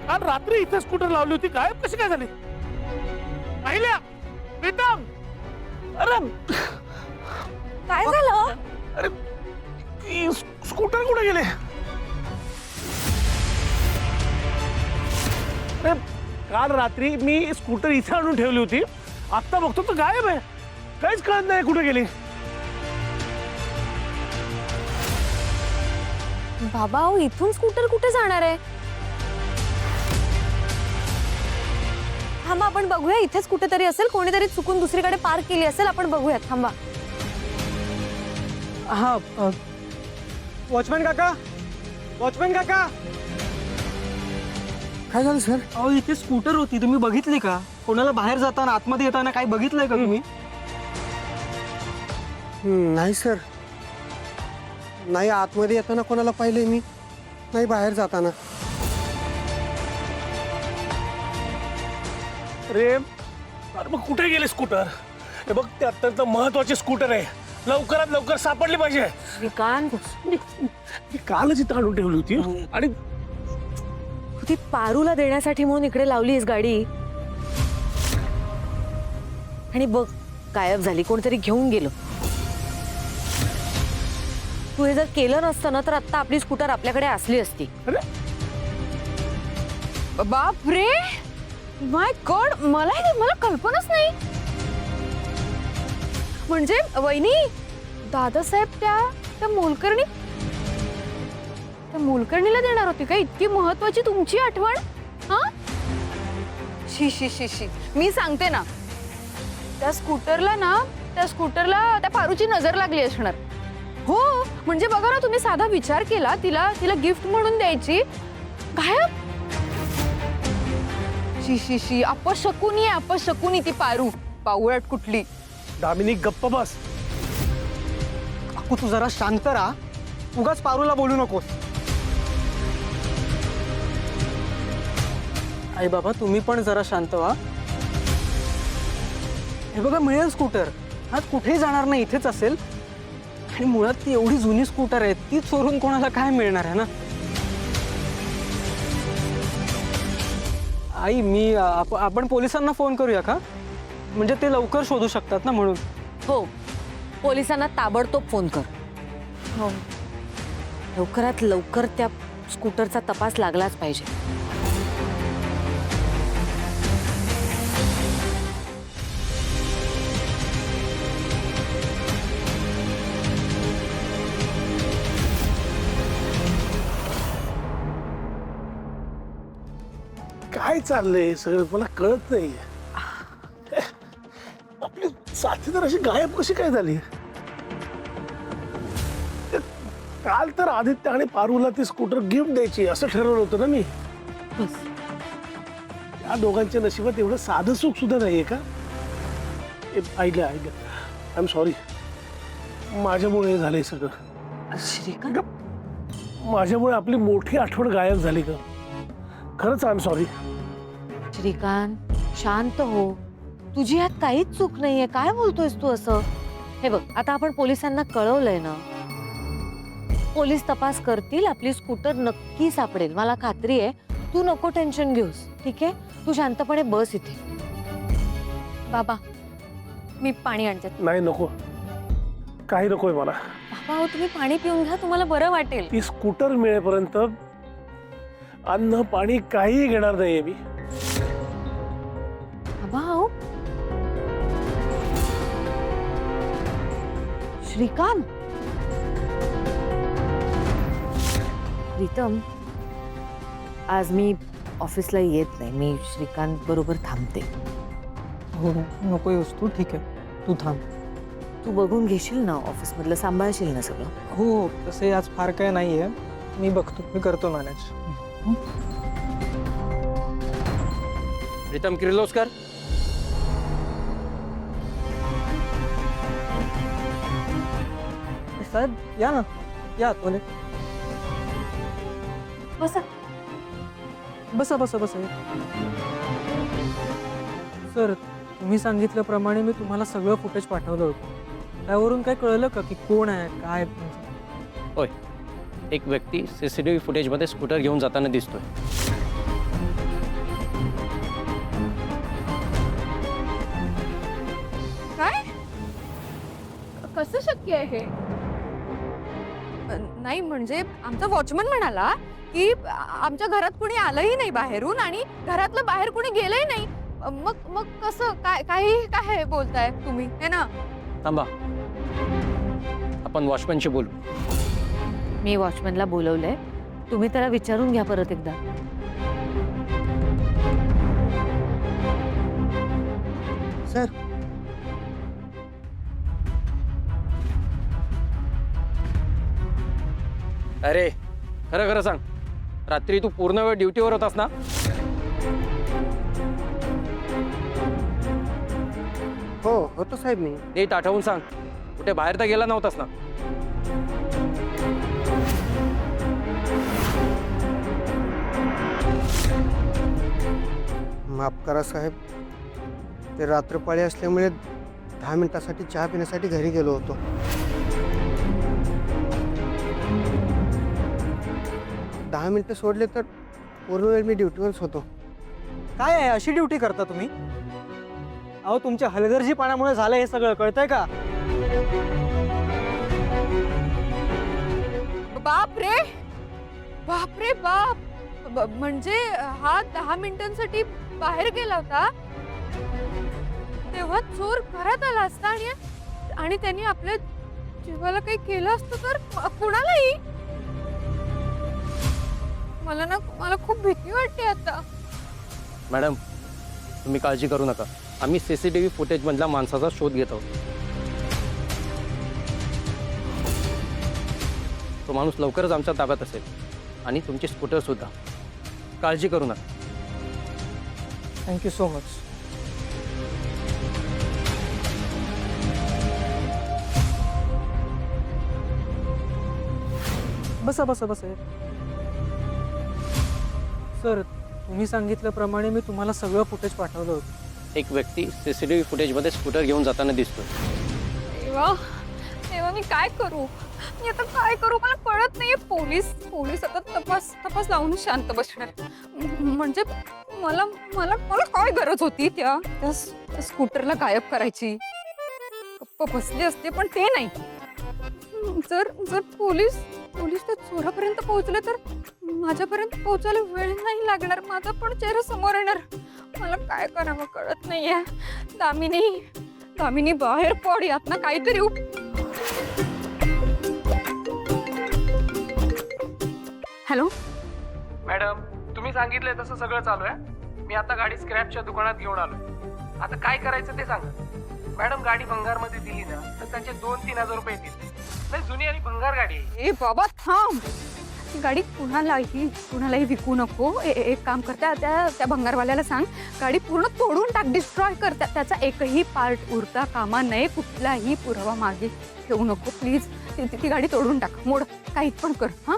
काल रात्री इथे स्कूटर लावली होती, गायब कशी काय झाली? पाहिल्या प्रीतम? अरे काय झालं? अरे स्कूटर कुठे गेले? अरे काल रात्री मी स्कूटर इथे आणून ठेवली होती, आता बघतो तर गायब आहे. काहीच कळत नाही कुठे गेली. बाबा अहो, इथून स्कूटर कुठे जाणार आहे? थांबा आपण बघूया, इथेच कुठेतरी असेल, कोणीतरी चुकून दुसरीकडे पार्क केली असेल, आपण बघूया. थांबा. हा वॉचमॅन काका, वॉचमॅन काका. काय झालं सर? अहो इथे स्कूटर होती, तुम्ही बघितली का? कोणाला बाहेर जाताना आतमध्ये येताना काही बघितलंय का तुम्ही? नाही सर, नाही आतमध्ये येताना कोणाला पाहिले मी, नाही बाहेर जाताना. अरे अरे मग कुठे गेले स्कूटर? हे बघ, ते अत्यंत महत्वाचे स्कूटर आहे, लवकरात लवकर सापडली पाहिजे. श्रीकांत, मी कालच इथं आणून ठेवली होती आणि ती पारूला देण्यासाठी म्हणून इकडे लावलीस गाडी आणि बघ गायब झाली, कोणतरी घेऊन गेलो. तू हे जर केलं नसतं ना तर आता आपली स्कूटर आपल्याकडे असली असती. अरे बाप रे, माय गॉड, मला कल्पनाच नाही. म्हणजे वहिनी, दादासाहेब त्या मोलकर्णीला देणार होती का? इतकी महत्वाची तुमची आठवण? हा, शी शी शी शी, मी सांगते ना, त्या स्कूटरला त्या पारूची नजर लागली असणार. हो, म्हणजे बघा ना, तुम्ही साधा विचार केला तिला गिफ्ट म्हणून द्यायची, गायब. शी शी शी, अपशकुनी ती पारू, पावळट कुठली. दामिनी गप्प बस. काकू तू जरा शांत राहा, उगाच पारूला बोलू नकोस. आई बाबा तुम्ही पण जरा शांत व्हा. हे बघा मिळेल स्कूटर, आज कुठेही जाणार नाही, इथेच असेल. आणि मुळात ती एवढी जुनी स्कूटर आहे, ती चोरून कोणाला काय मिळणार आहे ना. आई आपण पोलिसांना फोन करूया का? म्हणजे ते लवकर शोधू शकतात ना म्हणून. हो, पोलिसांना ताबडतोब फोन कर. हो, लवकरात लवकर त्या स्कूटरचा तपास लागलाच पाहिजे. काय चाललंय सगळं मला कळत नाही. आपली साथीदार अशी गायब कशी काय झाली? काल तर आदित्य आणि पारूला ती स्कूटर गिफ्ट द्यायची असं ठरवलं होतं ना मी. या दोघांच्या नशिबात एवढं साधं सुख सुद्धा नाहीये का? ऐकलं आय एम सॉरी, माझ्यामुळे हे झालंय सगळं. श्रीकांत, माझ्यामुळे आपली मोठी आठवण गायब झाली का? खरंच आय एम सॉरी. श्रीकांत शांत हो, तुझी यात काहीच चूक नाहीये. काय बोलतोयस तू असं? हे बघ, आता आपण पोलिसांना कळवलंय ना, पोलीस तपास करतील, आपली स्कूटर नक्की सापडेल, मला खात्री आहे. तू नको टेन्शन घेऊस, ठीक आहे? तू शांतपणे बस इथे. बाबा मी पाणी आणते. नाही नको, काही नकोय मला. बाबा हो, तुम्ही पाणी पिऊन घ्या, तुम्हाला बरं वाटेल. ती स्कूटर मिळेपर्यंत अन्न पाणी काही घेणार नाहीये मी. बाबा हो, श्रीकांत. प्रीतम, आज मी ऑफिसला येत नाही, मी श्रीकांत बरोबर थांबते. हो नको येऊस तू, ठीक आहे तू थांब. तू बघून घेशील ना, ऑफिस मधलं सांभाळशील ना सगळं? हो तसे आज फार काय नाही आहे, मी बघतो, मी करतो मॅनेज. प्रीतम किर्लोस्कर, साहेब या ना, या आतमध्ये बसा. बसा बसा बसा. सर तुम्ही सांगितल्याप्रमाणे मी तुम्हाला सगळं फुटेज पाठवलं होतं, त्यावरून काय कळलं का की कोण आहे काय? होय, एक व्यक्ती CCTV फुटेजमध्ये स्कूटर घेऊन जाताना दिसतोय. कसं शक्य आहे हे? नाही म्हणजे आमचा वॉचमन म्हणाला की आमच्या घरात कुणी आलंही नाही बाहेरून आणि घरातलं बाहेर कुणी गेलंही नाही. मग मग कसं काय काय बोलताय तुम्ही हे ना? थांबा, आपण वॉचमॅनशी बोलू. मी वॉचमॅनला बोलवलंय, तुम्ही त्याला विचारून घ्या परत एकदा. सर अरे खरं खरं सांग, रात्री तू पूर्ण वेळ ड्युटीवर होतास ना? हो होतो साहेब मी. नीट आठवून सांग, कुठे बाहेर तर गेला नव्हतास ना? माफ करा साहेब, ते रात्रपाळी असल्यामुळे 10 मिनिटासाठी चहा पिण्यासाठी घरी गेलो होतो. दहा मिनिटं सोडले तर पूर्ण वेळ मी ड्युटीवरच होतो. काय आहे, अशी ड्युटी करता तुम्ही? अहो तुमच्या हलगर्जीपणामुळे झालं हे सगळं, कळतंय का? बाप रे बाप रे बाप. म्हणजे हा 10 मिनिटांसाठी बाहेर गेला होता, तेव्हा चोर घरात आला असता आणि त्यांनी आपल्या जीवाला काही केलं असतं तर कुणालाही. मला खूप भीती वाटते आता. मॅडम, तुम्ही काळजी करू नका, आम्ही CCTV फुटेज मधल्या माणसाचा शोध घेत आहोत. तो माणूस लवकरच आमच्या ताब्यात असेल आणि तुमची स्कूटर सुद्धा. काळजी करू नका. Thank you so much. बसा बसा बसा. सर, तुम्ही सांगितल्याप्रमाणे मी तुम्हाला सगळं फुटेज पाठवलं होतं. एक व्यक्ती CCTV फुटेजमध्ये स्कूटर घेऊन जाताना दिसतोय. तेव्हा मी काय करू? मी आता काय करू मला कळत नाहीये. पोलीस आता तपास लावून शांत बसणार. म्हणजे मला मला मला काय गरज होती त्या स्कूटरला गायब करायची? गप्प बसले असते, पण ते नाही. जर पोलीस त्या चोरापर्यंत पोहोचले तर माझ्यापर्यंत पोहोचायला वेळ नाही लागणार. माझा पण चेहरा समोर येणार. मला काय करावं कळत नाहीये. दामिनी बाहेर पड, यात ना काहीतरी हॅलो मॅडम, तुम्ही सांगितलंय तसं सगळं चालू आहे. मी आता गाडी स्क्रॅपच्या दुकानात घेऊन आलोय. आता काय करायचं ते सांगा. मॅडम, गाडी भंगारमध्ये दिली ना तर त्याचे 2-3 हजार रुपये येतील. नाही, जुनी आणि भंगार गाडी आहे. ए बाबा थांब. ती गाडी कुणालाही विकू नको. एक काम करता, त्या भंगारवाल्याला सांग गाडी पूर्ण तोडून टाक, डिस्ट्रॉय कर. त्याचा एकही पार्ट उरता कामा नये. कुठलाही पुरावा मागे ठेवू नको प्लीज. ती गाडी तोडून टाक, मोड, काही पण कर. हां